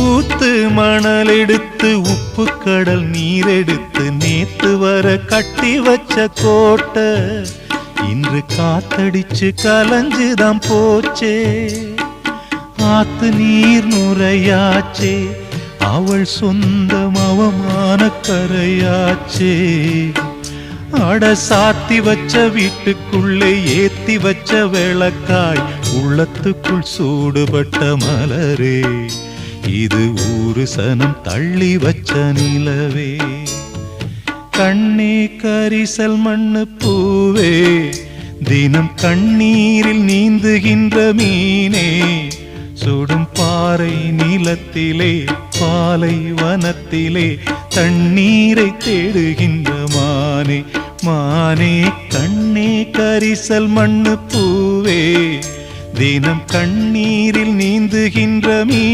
ஊத்து மணல் எடுத்து உப்பு கடல் நீர் எடுத்து நேத்து வர கட்டி வச்ச கோட்டை இன்று காத்தடிச்சு கலஞ்சுதான் போச்சே. ஆத்து நீர் நுரையாச்சே, அவள் சொந்தம் அவமான கரையாச்சே. அட சாத்தி வச்ச வீட்டுக்குள்ளே ஏத்தி வச்ச விளக்காய் உள்ளத்துக்குள் சூடுபட்ட மலரே, இது ஊரு சனம் தள்ளி வச்ச நிலவே. கண்ணே கரிசல் மண்ணு பூவே, தினம் கண்ணீரில் நீந்துகின்ற மீனே, சுடும் பாறை நிலத்திலே பாலை வனத்திலே தண்ணீரை தேடுகின்ற மானே. மானே கண்ணே கரிசல் மண்ணு பூவே, தினம் கண்ணீரில் நீந்துகின்ற மீ